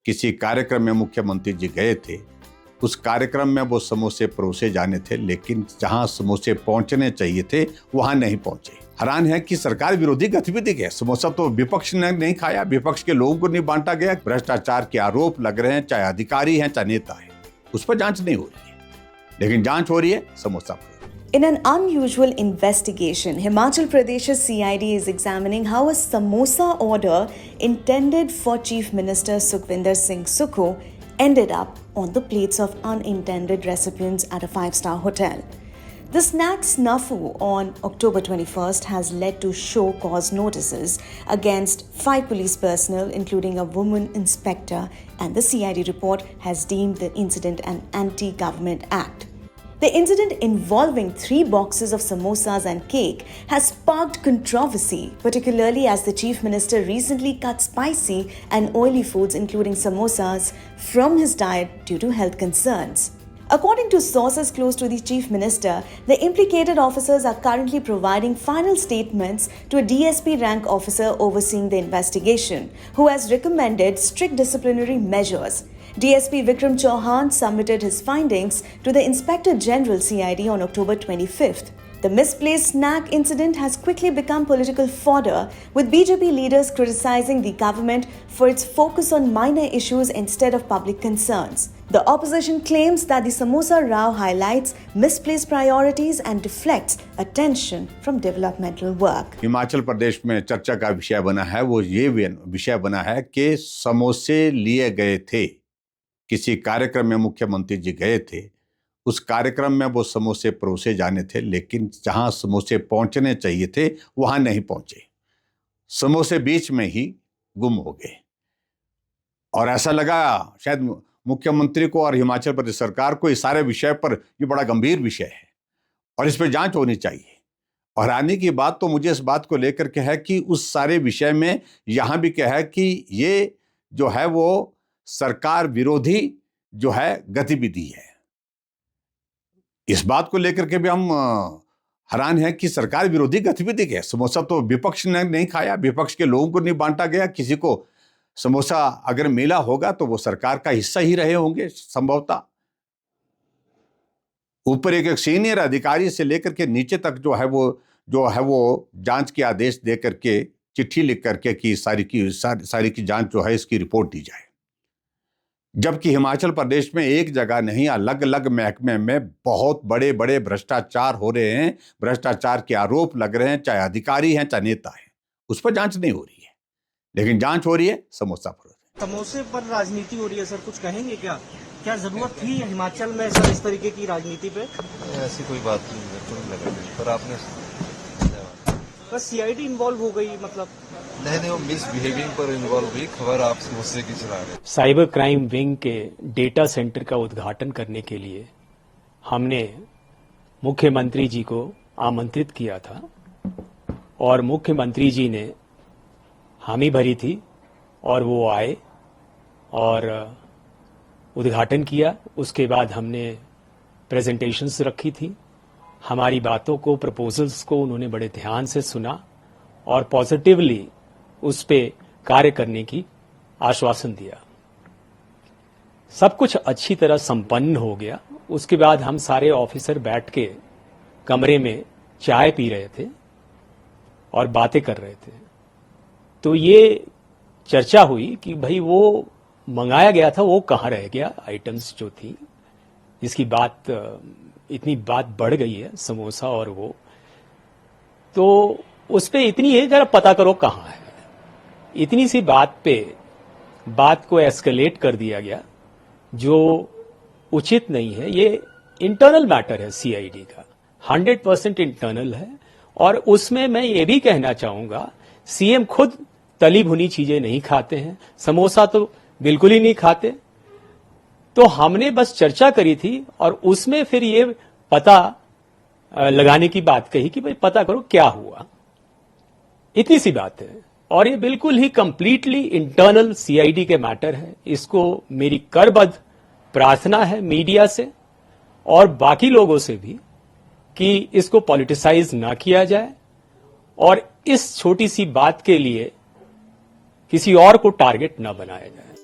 किसी कार्यक्रम में मुख्यमंत्री जी गए थे। उस कार्यक्रम में वो समोसे परोसे जाने थे, लेकिन जहां समोसे पहुंचने चाहिए थे वहां नहीं पहुंचे। हैरान है कि सरकार विरोधी गतिविधि है। समोसा तो विपक्ष ने नहीं खाया, विपक्ष के लोगों को नहीं बांटा गया। भ्रष्टाचार के आरोप लग रहे हैं, चाहे अधिकारी हैं चाहे नेता है, उस पर जांच नहीं हो रही है, लेकिन जांच हो रही है समोसा पर। In an unusual investigation, Himachal Pradesh's CID is examining how a samosa order intended for Chief Minister Sukhvinder Singh Sukhu ended up on the plates of unintended recipients at a five-star hotel. The snack snafu on October 21st has led to show cause notices against 5 police personnel, including a woman inspector, and the CID report has deemed the incident an anti-government act. The incident involving 3 boxes of samosas and cake has sparked controversy, particularly as the Chief Minister recently cut spicy and oily foods including samosas from his diet due to health concerns. According to sources close to the Chief Minister, the implicated officers are currently providing final statements to a DSP rank officer overseeing the investigation, who has recommended strict disciplinary measures. DSP Vikram Chauhan submitted his findings to the Inspector General CID on October 25th. The misplaced snack incident has quickly become political fodder, with BJP leaders criticizing the government for its focus on minor issues instead of public concerns. The opposition claims that the Samosa Rao highlights misplaced priorities and deflects attention from developmental work. Himachal Pradesh में चर्चा का विषय बना है, वो ये विषय बना है कि समोसे लिए गए थे। किसी कार्यक्रम में मुख्यमंत्री जी गए थे। उस कार्यक्रम में वो समोसे परोसे जाने थे, लेकिन जहां समोसे पहुंचने चाहिए थे वहां नहीं पहुंचे। समोसे बीच में ही गुम हो गए और ऐसा लगा शायद मुख्यमंत्री को और हिमाचल प्रदेश सरकार को इस सारे विषय पर, ये बड़ा गंभीर विषय है और इस पर जांच होनी चाहिए। और आने की बात तो मुझे इस बात को लेकर के है कि उस सारे विषय में यहां भी क्या है कि ये जो है वो सरकार विरोधी जो है गतिविधि है। इस बात को लेकर के भी हम हैरान हैं कि सरकार विरोधी गतिविधि है। समोसा तो विपक्ष ने नहीं खाया, विपक्ष के लोगों को नहीं बांटा गया। किसी को समोसा अगर मिला होगा तो वो सरकार का हिस्सा ही रहे होंगे संभवतः। ऊपर एक सीनियर अधिकारी से लेकर के नीचे तक जो है वो जांच के आदेश दे करके, चिट्ठी लिख करके कि सारी की जांच जो है इसकी रिपोर्ट दी जाए। जबकि हिमाचल प्रदेश में एक जगह नहीं, अलग अलग महकमे में बहुत बड़े बड़े भ्रष्टाचार हो रहे हैं, भ्रष्टाचार के आरोप लग रहे हैं, चाहे अधिकारी हैं चाहे नेता है, उस पर जांच नहीं हो रही है, लेकिन जांच हो रही है समोसा पर। समोसे पर राजनीति हो रही है सर, कुछ कहेंगे क्या? क्या जरूरत थी हिमाचल में सर इस तरीके की राजनीति पे? ऐसी कोई बात नहीं लगा, पर आपने बस सीआईडी इन्वॉल्व हो गई, मतलब नहीं वो मिसबिहेविंग पर इन्वॉल्व हुई। खबर आप समोसे की चला रहे। साइबर क्राइम विंग के डेटा सेंटर का उद्घाटन करने के लिए हमने मुख्यमंत्री जी को आमंत्रित किया था और मुख्यमंत्री जी ने हामी भरी थी और वो आए और उद्घाटन किया। उसके बाद हमने प्रेजेंटेशंस रखी थी, हमारी बातों को, प्रपोजल्स को उन्होंने बड़े ध्यान से सुना और पॉजिटिवली उस पे कार्य करने की आश्वासन दिया। सब कुछ अच्छी तरह संपन्न हो गया। उसके बाद हम सारे ऑफिसर बैठ के कमरे में चाय पी रहे थे और बातें कर रहे थे। तो ये चर्चा हुई कि भाई वो मंगाया गया था वो कहाँ रह गया, आइटम्स जो थी, जिसकी बात इतनी बात बढ़ गई है, समोसा और वो, तो उस पे इतनी है जरा पता करो कहाँ है। इतनी सी बात पे बात को एस्केलेट कर दिया गया, जो उचित नहीं है। ये इंटरनल मैटर है सीआईडी का, 100% इंटरनल है। और उसमें मैं ये भी कहना चाहूंगा, सीएम खुद तली भुनी चीजें नहीं खाते हैं, समोसा तो बिल्कुल ही नहीं खाते। तो हमने बस चर्चा करी थी और उसमें फिर ये पता लगाने की बात कही कि भाई पता करो क्या हुआ। इतनी सी बात है और ये बिल्कुल ही कंप्लीटली इंटरनल सीआईडी के मैटर है। इसको मेरी करबद्ध प्रार्थना है मीडिया से और बाकी लोगों से भी कि इसको पॉलिटिसाइज ना किया जाए और इस छोटी सी बात के लिए किसी और को टारगेट ना बनाया जाए।